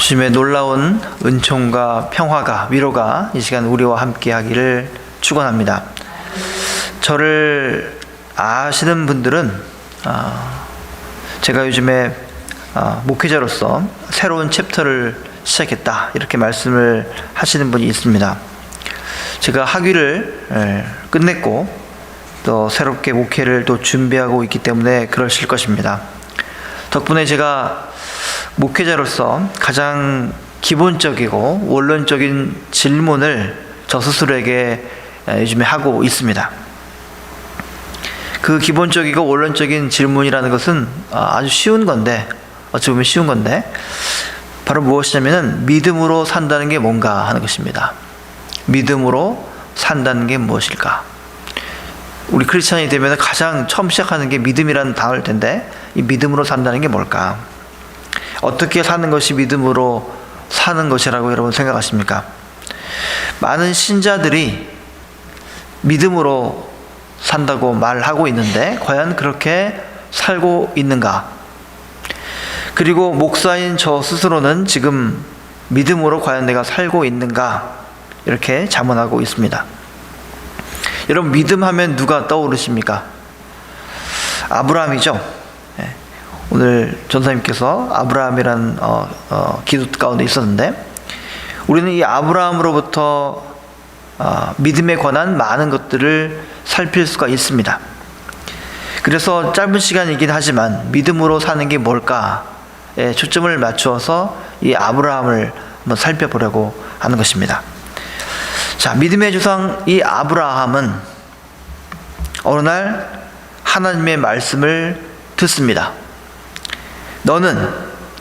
주님의 놀라운 은총과 평화가, 위로가 이 시간 우리와 함께 하기를 축원합니다. 저를 아시는 분들은 제가 요즘에 목회자로서 새로운 챕터를 시작했다 이렇게 말씀을 하시는 분이 있습니다. 제가 학위를 끝냈고 또 새롭게 목회를 또 준비하고 있기 때문에 그러실 것입니다. 덕분에 제가 목회자로서 가장 기본적이고 원론적인 질문을 저 스스로에게 요즘에 하고 있습니다. 그 기본적이고 원론적인 질문이라는 것은 아주 쉬운 건데, 어찌 보면 쉬운 건데, 바로 무엇이냐면은 믿음으로 산다는 게 뭔가 하는 것입니다. 믿음으로 산다는 게 무엇일까? 우리 크리스찬이 되면 가장 처음 시작하는 게 믿음이라는 단어일 텐데, 이 믿음으로 산다는 게 뭘까? 어떻게 사는 것이 믿음으로 사는 것이라고 여러분 생각하십니까? 많은 신자들이 믿음으로 산다고 말하고 있는데 과연 그렇게 살고 있는가? 그리고 목사인 저 스스로는 지금 믿음으로 과연 내가 살고 있는가? 이렇게 자문하고 있습니다. 여러분, 믿음하면 누가 떠오르십니까? 아브라함이죠. 오늘 전사님께서 아브라함이라는 기도 가운데 있었는데, 우리는 이 아브라함으로부터 믿음에 관한 많은 것들을 살필 수가 있습니다. 그래서 짧은 시간이긴 하지만 믿음으로 사는 게 뭘까에 초점을 맞추어서 이 아브라함을 한번 살펴보려고 하는 것입니다. 자, 믿음의 조상 이 아브라함은 어느 날 하나님의 말씀을 듣습니다. 너는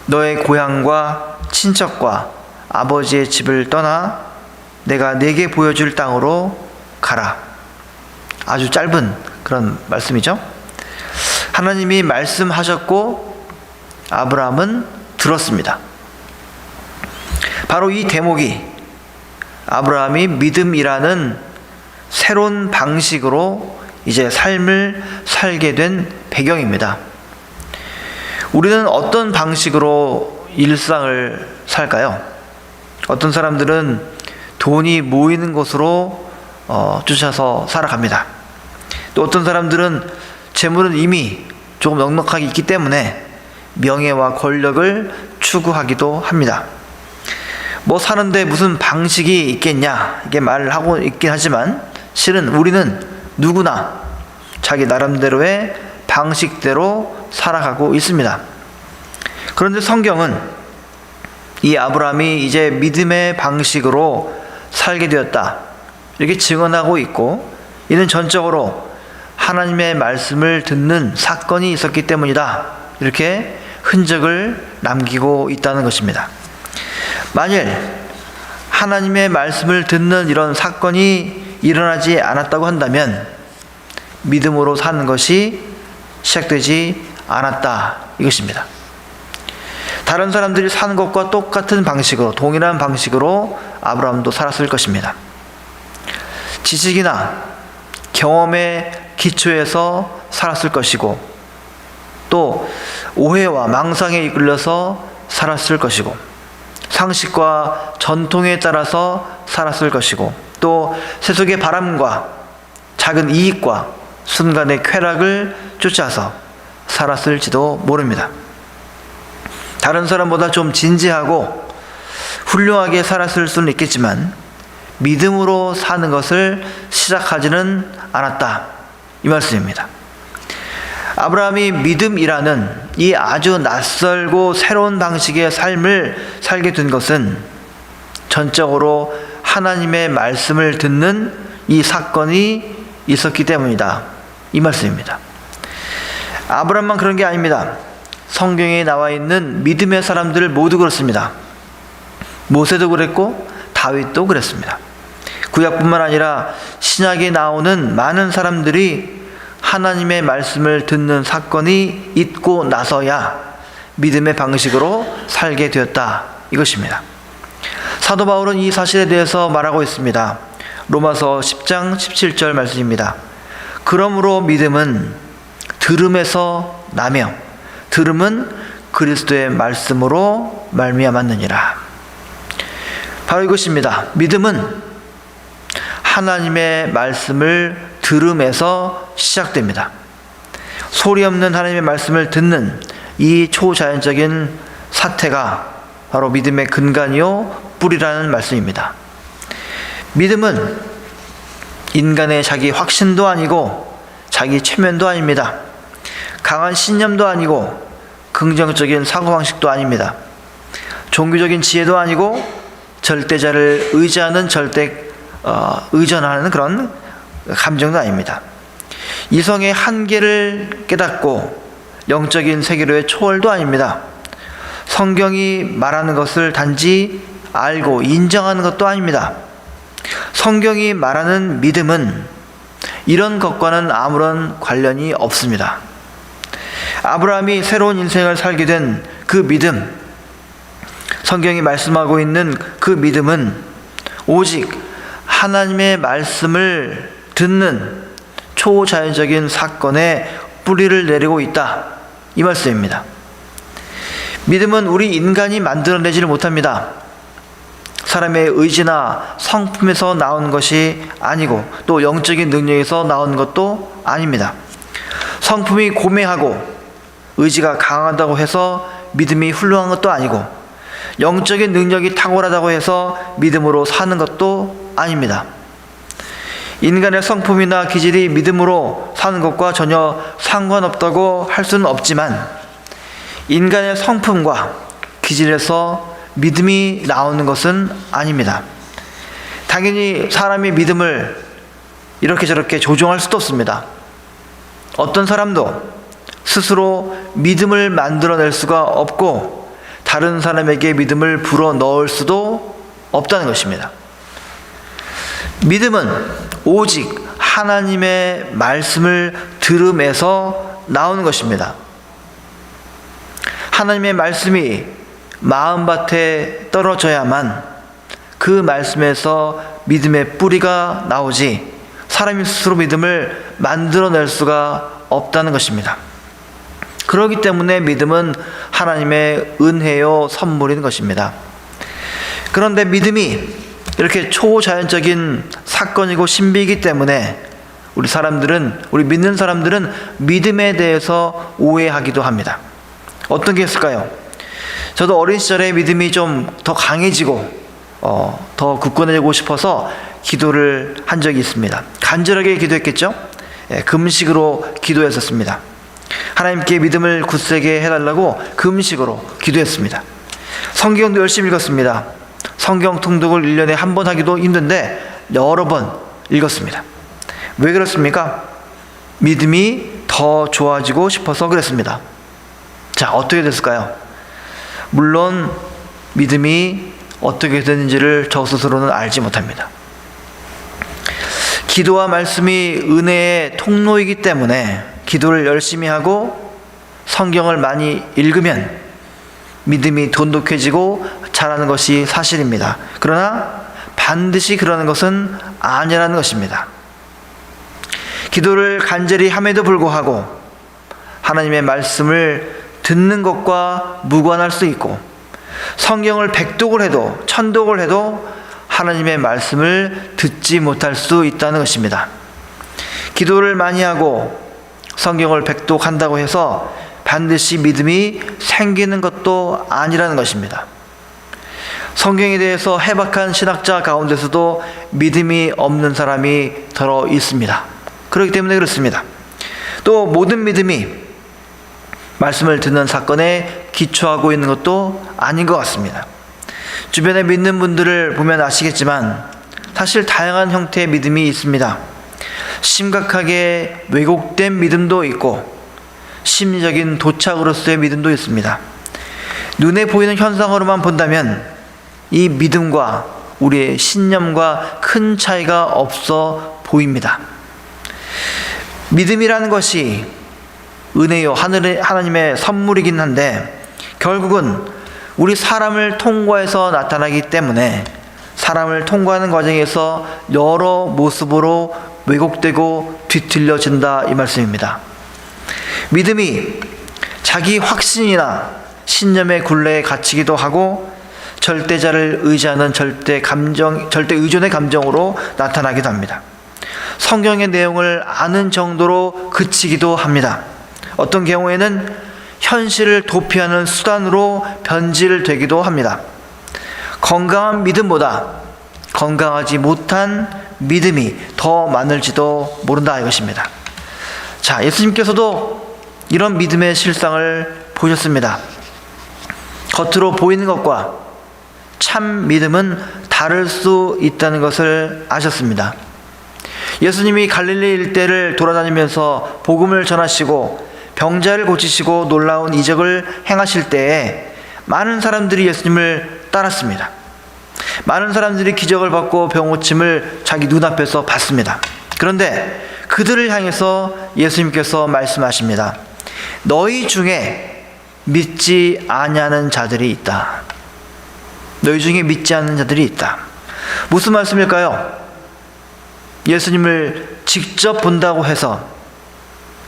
너의 고향과 친척과 아버지의 집을 떠나 내가 네게 보여줄 땅으로 가라. 아주 짧은 그런 말씀이죠. 하나님이 말씀하셨고 아브라함은 들었습니다. 바로 이 대목이 아브라함이 믿음이라는 새로운 방식으로 이제 삶을 살게 된 배경입니다. 우리는 어떤 방식으로 일상을 살까요? 어떤 사람들은 돈이 모이는 곳으로 쫓아서 살아갑니다. 또 어떤 사람들은 재물은 이미 조금 넉넉하게 있기 때문에 명예와 권력을 추구하기도 합니다. 뭐 사는데 무슨 방식이 있겠냐 이게 말을 하고 있긴 하지만 실은 우리는 누구나 자기 나름대로의 방식대로 살아가고 있습니다. 그런데 성경은 이 아브라함이 이제 믿음의 방식으로 살게 되었다 이렇게 증언하고 있고, 이는 전적으로 하나님의 말씀을 듣는 사건이 있었기 때문이다 이렇게 흔적을 남기고 있다는 것입니다. 만일 하나님의 말씀을 듣는 이런 사건이 일어나지 않았다고 한다면 믿음으로 사는 것이 시작되지 않았다 이것입니다. 다른 사람들이 사는 것과 똑같은 방식으로, 동일한 방식으로 아브라함도 살았을 것입니다. 지식이나 경험의 기초에서 살았을 것이고, 또 오해와 망상에 이끌려서 살았을 것이고, 상식과 전통에 따라서 살았을 것이고, 또 세속의 바람과 작은 이익과 순간의 쾌락을 쫓아서 살았을지도 모릅니다. 다른 사람보다 좀 진지하고 훌륭하게 살았을 수는 있겠지만 믿음으로 사는 것을 시작하지는 않았다 이 말씀입니다. 아브라함이 믿음이라는 이 아주 낯설고 새로운 방식의 삶을 살게 된 것은 전적으로 하나님의 말씀을 듣는 이 사건이 있었기 때문이다 이 말씀입니다. 아브라함만 그런 게 아닙니다. 성경에 나와 있는 믿음의 사람들 모두 그렇습니다. 모세도 그랬고 다윗도 그랬습니다. 구약뿐만 아니라 신약에 나오는 많은 사람들이 하나님의 말씀을 듣는 사건이 있고 나서야 믿음의 방식으로 살게 되었다 이것입니다. 사도 바울은 이 사실에 대해서 말하고 있습니다. 로마서 10장 17절 말씀입니다. 그러므로 믿음은 들음에서 나며 들음은 그리스도의 말씀으로 말미암았느니라. 바로 이것입니다. 믿음은 하나님의 말씀을 들음에서 시작됩니다. 소리 없는 하나님의 말씀을 듣는 이 초자연적인 사태가 바로 믿음의 근간이요 뿌리라는 말씀입니다. 믿음은 인간의 자기 확신도 아니고 자기 체면도 아닙니다. 강한 신념도 아니고 긍정적인 사고방식도 아닙니다. 종교적인 지혜도 아니고 절대자를 의지하는 의존하는 그런 감정도 아닙니다. 이성의 한계를 깨닫고 영적인 세계로의 초월도 아닙니다. 성경이 말하는 것을 단지 알고 인정하는 것도 아닙니다. 성경이 말하는 믿음은 이런 것과는 아무런 관련이 없습니다. 아브라함이 새로운 인생을 살게 된 그 믿음, 성경이 말씀하고 있는 그 믿음은 오직 하나님의 말씀을 듣는 초자연적인 사건에 뿌리를 내리고 있다, 이 말씀입니다. 믿음은 우리 인간이 만들어내지를 못합니다. 사람의 의지나 성품에서 나온 것이 아니고 또 영적인 능력에서 나온 것도 아닙니다. 성품이 고매하고 의지가 강하다고 해서 믿음이 훌륭한 것도 아니고 영적인 능력이 탁월하다고 해서 믿음으로 사는 것도 아닙니다. 인간의 성품이나 기질이 믿음으로 사는 것과 전혀 상관없다고 할 수는 없지만 인간의 성품과 기질에서 믿음이 나오는 것은 아닙니다. 당연히 사람이 믿음을 이렇게 저렇게 조종할 수도 없습니다. 어떤 사람도 스스로 믿음을 만들어낼 수가 없고 다른 사람에게 믿음을 불어넣을 수도 없다는 것입니다. 믿음은 오직 하나님의 말씀을 들음에서 나오는 것입니다. 하나님의 말씀이 마음밭에 떨어져야만 그 말씀에서 믿음의 뿌리가 나오지 사람이 스스로 믿음을 만들어낼 수가 없다는 것입니다. 그렇기 때문에 믿음은 하나님의 은혜요 선물인 것입니다. 그런데 믿음이 이렇게 초자연적인 사건이고 신비이기 때문에 우리 믿는 사람들은 믿음에 대해서 오해하기도 합니다. 어떤 게 있을까요? 저도 어린 시절에 믿음이 좀 더 강해지고 더 굳건해지고 싶어서 기도를 한 적이 있습니다. 간절하게 기도했겠죠? 금식으로 기도했었습니다. 하나님께 믿음을 굳세게 해달라고 금식으로 기도했습니다. 성경도 열심히 읽었습니다. 성경 통독을 1년에 한 번 하기도 힘든데 여러 번 읽었습니다. 왜 그렇습니까? 믿음이 더 좋아지고 싶어서 그랬습니다. 자, 어떻게 됐을까요? 물론 믿음이 어떻게 되는지를 저 스스로는 알지 못합니다. 기도와 말씀이 은혜의 통로이기 때문에 기도를 열심히 하고 성경을 많이 읽으면 믿음이 돈독해지고 자라는 것이 사실입니다. 그러나 반드시 그러는 것은 아니라는 것입니다. 기도를 간절히 함에도 불구하고 하나님의 말씀을 듣는 것과 무관할 수 있고 성경을 백독을 해도 천독을 해도 하나님의 말씀을 듣지 못할 수 있다는 것입니다. 기도를 많이 하고 성경을 백독한다고 해서 반드시 믿음이 생기는 것도 아니라는 것입니다. 성경에 대해서 해박한 신학자 가운데서도 믿음이 없는 사람이 더러 있습니다. 그렇기 때문에 그렇습니다. 또 모든 믿음이 말씀을 듣는 사건에 기초하고 있는 것도 아닌 것 같습니다. 주변에 믿는 분들을 보면 아시겠지만 사실 다양한 형태의 믿음이 있습니다. 심각하게 왜곡된 믿음도 있고 심리적인 도착으로서의 믿음도 있습니다. 눈에 보이는 현상으로만 본다면 이 믿음과 우리의 신념과 큰 차이가 없어 보입니다. 믿음이라는 것이 은혜요 하나님의 선물이긴 한데 결국은 우리 사람을 통과해서 나타나기 때문에 사람을 통과하는 과정에서 여러 모습으로 왜곡되고 뒤틀려진다 이 말씀입니다. 믿음이 자기 확신이나 신념의 굴레에 갇히기도 하고 절대자를 의지하는 절대 의존의 감정으로 나타나기도 합니다. 성경의 내용을 아는 정도로 그치기도 합니다. 어떤 경우에는 현실을 도피하는 수단으로 변질되기도 합니다. 건강한 믿음보다 건강하지 못한 믿음이 더 많을지도 모른다 이것입니다. 자, 예수님께서도 이런 믿음의 실상을 보셨습니다. 겉으로 보이는 것과 참 믿음은 다를 수 있다는 것을 아셨습니다. 예수님이 갈릴리 일대를 돌아다니면서 복음을 전하시고 병자를 고치시고 놀라운 이적을 행하실 때에 많은 사람들이 예수님을 따랐습니다. 많은 사람들이 기적을 받고 병고침을 자기 눈앞에서 봤습니다. 그런데 그들을 향해서 예수님께서 말씀하십니다. 너희 중에 믿지 아니하는 자들이 있다. 너희 중에 믿지 않는 자들이 있다. 무슨 말씀일까요? 예수님을 직접 본다고 해서,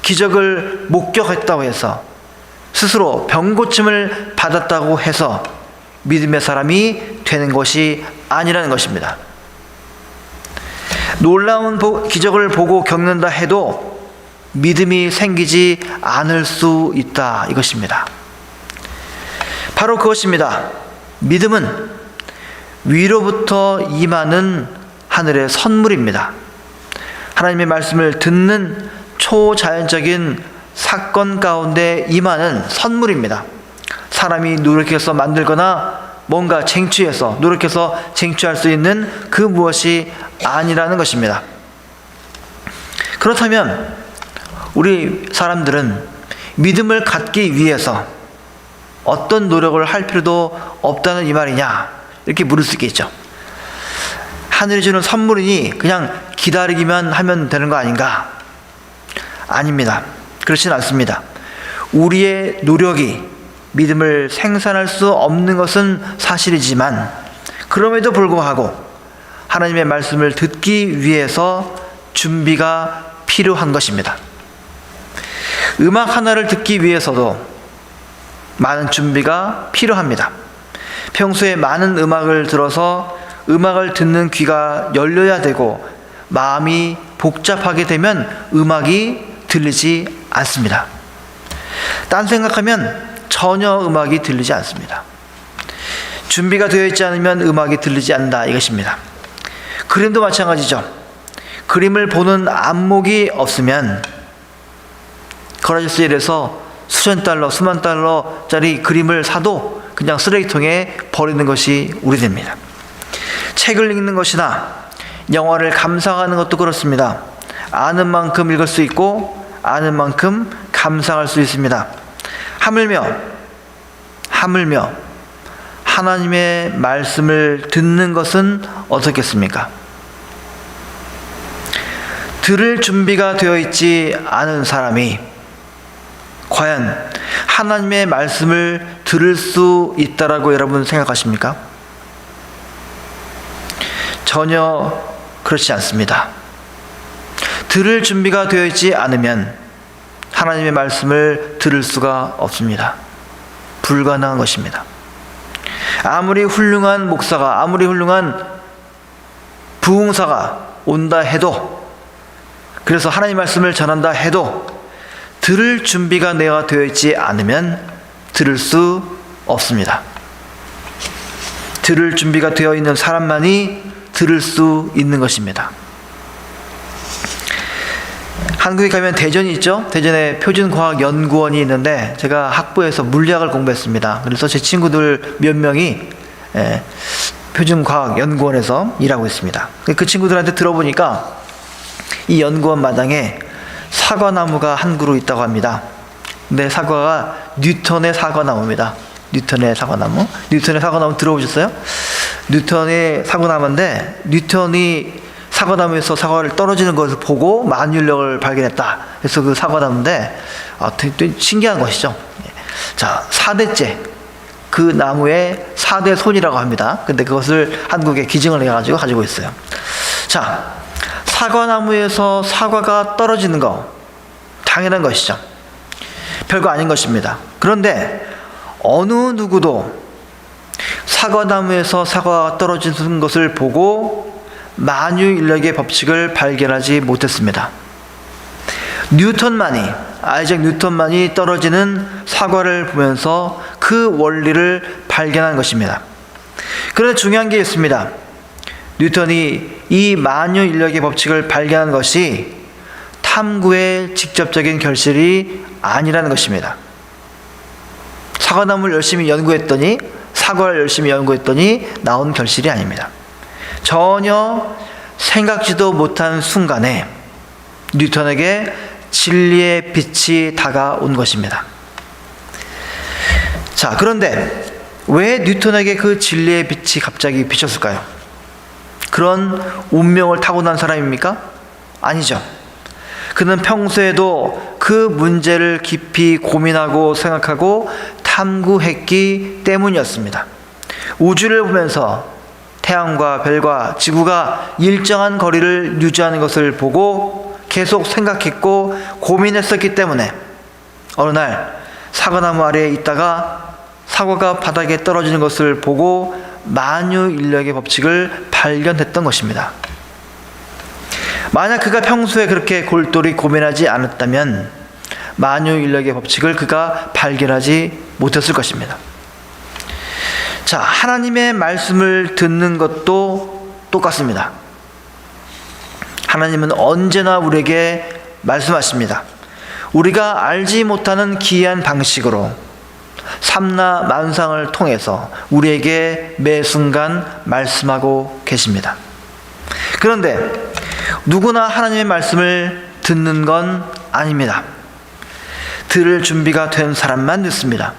기적을 목격했다고 해서, 스스로 병고침을 받았다고 해서 믿음의 사람이 되는 것이 아니라는 것입니다. 놀라운 기적을 보고 겪는다 해도 믿음이 생기지 않을 수 있다 이것입니다. 바로 그것입니다. 믿음은 위로부터 임하는 하늘의 선물입니다. 하나님의 말씀을 듣는 초자연적인 사건 가운데 임하는 선물입니다. 사람이 노력해서 만들거나 뭔가 쟁취해서 노력해서 쟁취할 수 있는 그 무엇이 아니라는 것입니다. 그렇다면 우리 사람들은 믿음을 갖기 위해서 어떤 노력을 할 필요도 없다는 이 말이냐 이렇게 물을 수 있겠죠. 하늘이 주는 선물이니 그냥 기다리기만 하면 되는 거 아닌가? 아닙니다. 그렇진 않습니다. 우리의 노력이 믿음을 생산할 수 없는 것은 사실이지만 그럼에도 불구하고 하나님의 말씀을 듣기 위해서 준비가 필요한 것입니다. 음악 하나를 듣기 위해서도 많은 준비가 필요합니다. 평소에 많은 음악을 들어서 음악을 듣는 귀가 열려야 되고 마음이 복잡하게 되면 음악이 들리지 않습니다. 딴 생각하면 전혀 음악이 들리지 않습니다. 준비가 되어 있지 않으면 음악이 들리지 않는다 이것입니다. 그림도 마찬가지죠. 그림을 보는 안목이 없으면 거라지스에서 수천 달러, 수만 달러짜리 그림을 사도 그냥 쓰레기통에 버리는 것이 우리됩니다. 책을 읽는 것이나 영화를 감상하는 것도 그렇습니다. 아는 만큼 읽을 수 있고 아는 만큼 감상할 수 있습니다. 하물며 하나님의 말씀을 듣는 것은 어떻겠습니까? 들을 준비가 되어 있지 않은 사람이 과연 하나님의 말씀을 들을 수 있다라고 여러분 생각하십니까? 전혀 그렇지 않습니다. 들을 준비가 되어 있지 않으면 하나님의 말씀을 들을 수가 없습니다. 불가능한 것입니다. 아무리 훌륭한 목사가, 아무리 훌륭한 부흥사가 온다 해도, 그래서 하나님 말씀을 전한다 해도 들을 준비가 내가 되어 있지 않으면 들을 수 없습니다. 들을 준비가 되어 있는 사람만이 들을 수 있는 것입니다. 한국에 가면 대전이 있죠. 대전에 표준과학연구원이 있는데 제가 학부에서 물리학을 공부했습니다. 그래서 제 친구들 몇 명이 표준과학연구원에서 일하고 있습니다. 그 친구들한테 들어보니까 이 연구원 마당에 사과나무가 한 그루 있다고 합니다. 근데 사과가 뉴턴의 사과나무입니다. 뉴턴의 사과나무. 뉴턴의 사과나무 들어보셨어요? 뉴턴의 사과나무인데 뉴턴이 사과나무에서 사과를 떨어지는 것을 보고 만유력을 발견했다. 그래서 그 사과나무인데 되게 신기한 것이죠. 자, 4대째 그 나무의 4대 손이라고 합니다. 근데 그것을 한국에 기증을 해가지고 가지고 있어요. 자, 사과나무에서 사과가 떨어지는 거 당연한 것이죠. 별거 아닌 것입니다. 그런데 어느 누구도 사과나무에서 사과가 떨어지는 것을 보고 만유인력의 법칙을 발견하지 못했습니다. 아이작 뉴턴만이 떨어지는 사과를 보면서 그 원리를 발견한 것입니다. 그런데 중요한 게 있습니다. 뉴턴이 이 만유인력의 법칙을 발견한 것이 탐구의 직접적인 결실이 아니라는 것입니다. 사과를 열심히 연구했더니 나온 결실이 아닙니다. 전혀 생각지도 못한 순간에 뉴턴에게 진리의 빛이 다가온 것입니다. 자, 그런데 왜 뉴턴에게 그 진리의 빛이 갑자기 비쳤을까요? 그런 운명을 타고난 사람입니까? 아니죠. 그는 평소에도 그 문제를 깊이 고민하고 생각하고 탐구했기 때문이었습니다. 우주를 보면서 태양과 별과 지구가 일정한 거리를 유지하는 것을 보고 계속 생각했고 고민했었기 때문에 어느 날 사과나무 아래에 있다가 사과가 바닥에 떨어지는 것을 보고 만유인력의 법칙을 발견했던 것입니다. 만약 그가 평소에 그렇게 골똘히 고민하지 않았다면 만유인력의 법칙을 그가 발견하지 못했을 것입니다. 자, 하나님의 말씀을 듣는 것도 똑같습니다. 하나님은 언제나 우리에게 말씀하십니다. 우리가 알지 못하는 기이한 방식으로 삼라 만상을 통해서 우리에게 매 순간 말씀하고 계십니다. 그런데 누구나 하나님의 말씀을 듣는 건 아닙니다. 들을 준비가 된 사람만 듣습니다.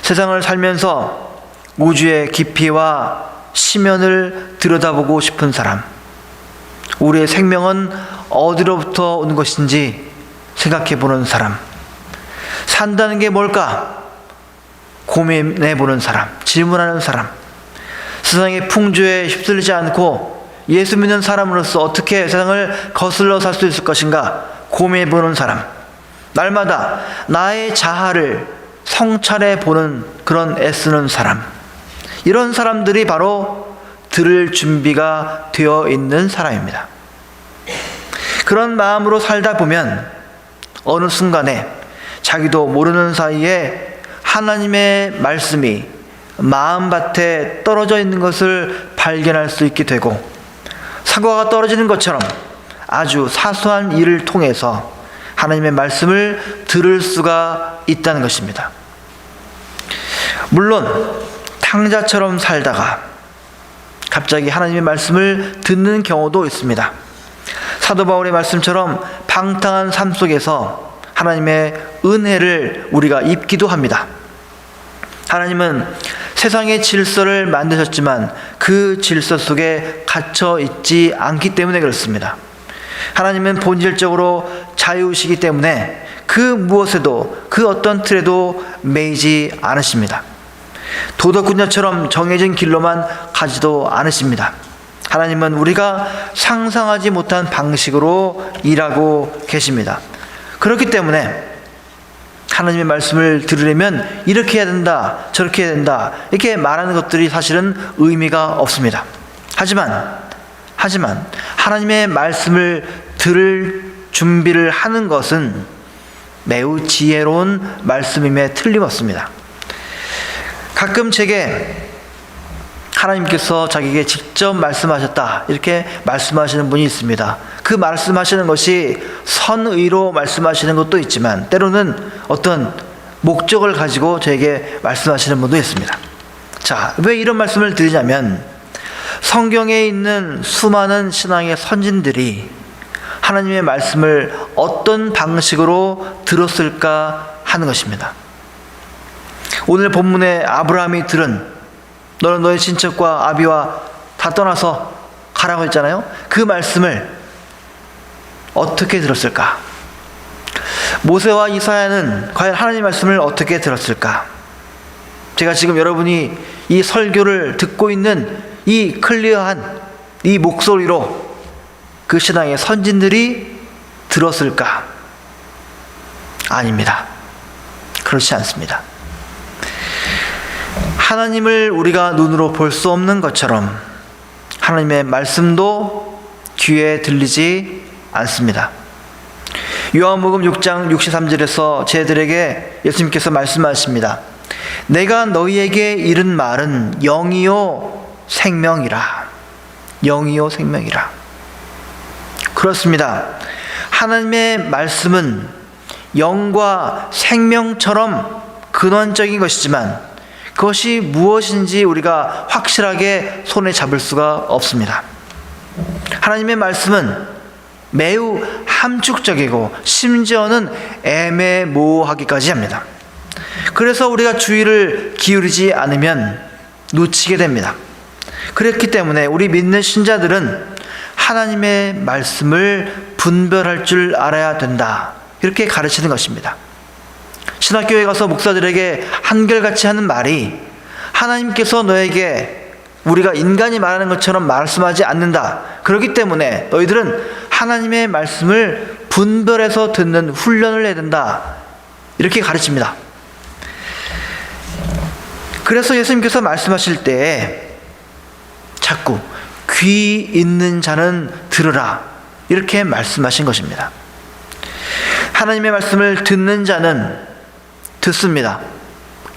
세상을 살면서 우주의 깊이와 심연을 들여다보고 싶은 사람, 우리의 생명은 어디로부터 온 것인지 생각해 보는 사람, 산다는 게 뭘까 고민해 보는 사람, 질문하는 사람, 세상의 풍조에 휩쓸리지 않고 예수 믿는 사람으로서 어떻게 세상을 거슬러 살 수 있을 것인가 고민해 보는 사람, 날마다 나의 자아를 성찰해 보는 그런 애쓰는 사람, 이런 사람들이 바로 들을 준비가 되어 있는 사람입니다. 그런 마음으로 살다 보면 어느 순간에 자기도 모르는 사이에 하나님의 말씀이 마음밭에 떨어져 있는 것을 발견할 수 있게 되고, 사과가 떨어지는 것처럼 아주 사소한 일을 통해서 하나님의 말씀을 들을 수가 있다는 것입니다. 물론 탕자처럼 살다가 갑자기 하나님의 말씀을 듣는 경우도 있습니다. 사도 바울의 말씀처럼 방탕한 삶 속에서 하나님의 은혜를 우리가 입기도 합니다. 하나님은 세상의 질서를 만드셨지만 그 질서 속에 갇혀 있지 않기 때문에 그렇습니다. 하나님은 본질적으로 자유이시기 때문에 그 무엇에도, 그 어떤 틀에도 매이지 않으십니다. 도덕군녀처럼 정해진 길로만 가지도 않으십니다. 하나님은 우리가 상상하지 못한 방식으로 일하고 계십니다. 그렇기 때문에 하나님의 말씀을 들으려면 이렇게 해야 된다, 저렇게 해야 된다, 이렇게 말하는 것들이 사실은 의미가 없습니다. 하지만 하나님의 말씀을 들을 준비를 하는 것은 매우 지혜로운 말씀임에 틀림없습니다. 가끔 제게 하나님께서 자기에게 직접 말씀하셨다, 이렇게 말씀하시는 분이 있습니다. 그 말씀하시는 것이 선의로 말씀하시는 것도 있지만 때로는 어떤 목적을 가지고 저에게 말씀하시는 분도 있습니다. 자, 왜 이런 말씀을 드리냐면 성경에 있는 수많은 신앙의 선진들이 하나님의 말씀을 어떤 방식으로 들었을까 하는 것입니다. 오늘 본문에 아브라함이 들은 너는 너의 친척과 아비와 다 떠나서 가라고 했잖아요. 그 말씀을 어떻게 들었을까? 모세와 이사야는 과연 하나님의 말씀을 어떻게 들었을까? 제가 지금 여러분이 이 설교를 듣고 있는 이 클리어한 이 목소리로 그 신앙의 선진들이 들었을까? 아닙니다. 그렇지 않습니다. 하나님을 우리가 눈으로 볼 수 없는 것처럼 하나님의 말씀도 귀에 들리지 않습니다. 요한복음 6장 63절에서 제자들에게 예수님께서 말씀하십니다. 내가 너희에게 이른 말은 영이요 생명이라. 영이요 생명이라. 그렇습니다. 하나님의 말씀은 영과 생명처럼 근원적인 것이지만 그것이 무엇인지 우리가 확실하게 손에 잡을 수가 없습니다. 하나님의 말씀은 매우 함축적이고 심지어는 애매모호하기까지 합니다. 그래서 우리가 주의를 기울이지 않으면 놓치게 됩니다. 그렇기 때문에 우리 믿는 신자들은 하나님의 말씀을 분별할 줄 알아야 된다, 이렇게 가르치는 것입니다. 신학교에 가서 목사들에게 한결같이 하는 말이, 하나님께서 너에게 우리가 인간이 말하는 것처럼 말씀하지 않는다. 그렇기 때문에 너희들은 하나님의 말씀을 분별해서 듣는 훈련을 해야 된다, 이렇게 가르칩니다. 그래서 예수님께서 말씀하실 때 자꾸 귀 있는 자는 들으라, 이렇게 말씀하신 것입니다. 하나님의 말씀을 듣는 자는 듣습니다.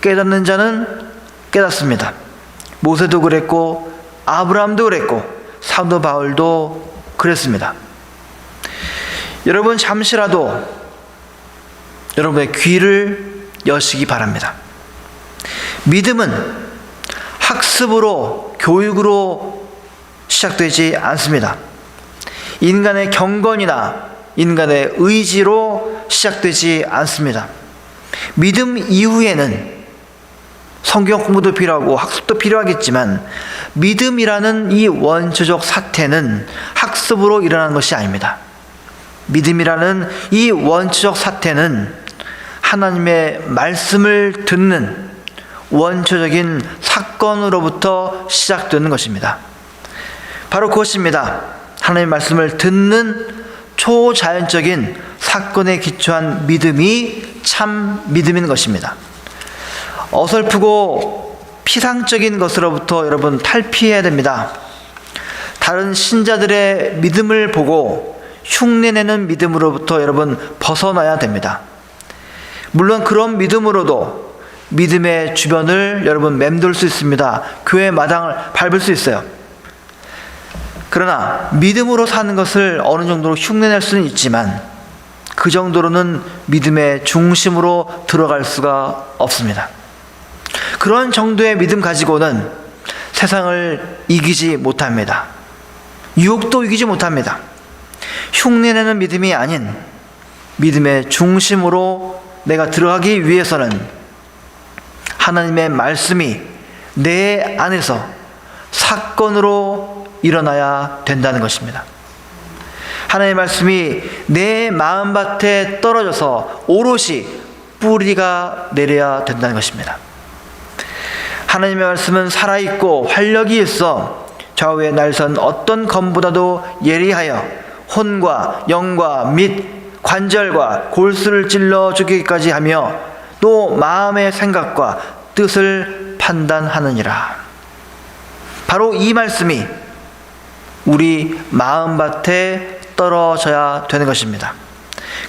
깨닫는 자는 깨닫습니다. 모세도 그랬고 아브라함도 그랬고 사도 바울도 그랬습니다. 여러분, 잠시라도 여러분의 귀를 여시기 바랍니다. 믿음은 학습으로, 교육으로 시작되지 않습니다. 인간의 경건이나 인간의 의지로 시작되지 않습니다. 믿음 이후에는 성경 공부도 필요하고 학습도 필요하겠지만 믿음이라는 이 원초적 사태는 학습으로 일어나는 것이 아닙니다. 믿음이라는 이 원초적 사태는 하나님의 말씀을 듣는 원초적인 사건으로부터 시작되는 것입니다. 바로 그것입니다. 하나님의 말씀을 듣는 초자연적인 사건에 기초한 믿음이 참 믿음인 것입니다. 어설프고 피상적인 것으로부터 여러분 탈피해야 됩니다. 다른 신자들의 믿음을 보고 흉내내는 믿음으로부터 여러분 벗어나야 됩니다. 물론 그런 믿음으로도 믿음의 주변을 여러분 맴돌 수 있습니다. 교회 마당을 밟을 수 있어요. 그러나 믿음으로 사는 것을 어느 정도로 흉내낼 수는 있지만 그 정도로는 믿음의 중심으로 들어갈 수가 없습니다. 그런 정도의 믿음 가지고는 세상을 이기지 못합니다. 유혹도 이기지 못합니다. 흉내내는 믿음이 아닌 믿음의 중심으로 내가 들어가기 위해서는 하나님의 말씀이 내 안에서 사건으로 일어나야 된다는 것입니다. 하나님의 말씀이 내 마음밭에 떨어져서 오롯이 뿌리가 내려야 된다는 것입니다. 하나님의 말씀은 살아있고 활력이 있어 좌우에 날선 어떤 검보다도 예리하여 혼과 영과 및 관절과 골수를 찔러 죽이기까지 하며 또 마음의 생각과 뜻을 판단하느니라. 바로 이 말씀이 우리 마음밭에 떨어져야 되는 것입니다.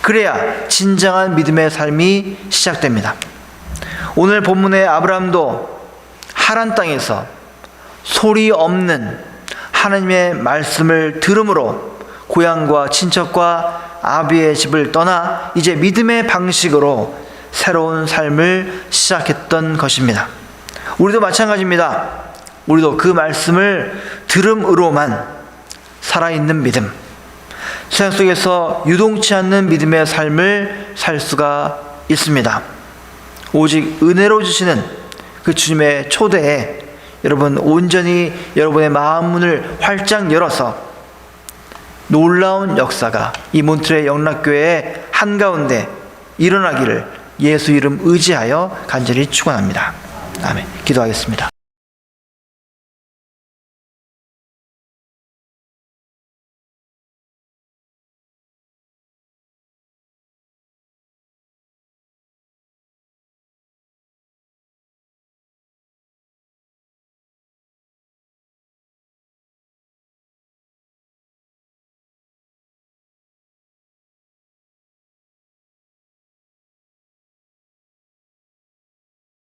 그래야 진정한 믿음의 삶이 시작됩니다. 오늘 본문의 아브라함도 하란 땅에서 소리 없는 하나님의 말씀을 들음으로 고향과 친척과 아비의 집을 떠나 이제 믿음의 방식으로 새로운 삶을 시작했던 것입니다. 우리도 마찬가지입니다. 우리도 그 말씀을 들음으로만 살아있는 믿음, 세상 속에서 유동치 않는 믿음의 삶을 살 수가 있습니다. 오직 은혜로 주시는 그 주님의 초대에 여러분 온전히 여러분의 마음 문을 활짝 열어서 놀라운 역사가 이 몬트레 영락교회 한가운데 일어나기를 예수 이름 의지하여 간절히 축원합니다. 아멘. 기도하겠습니다.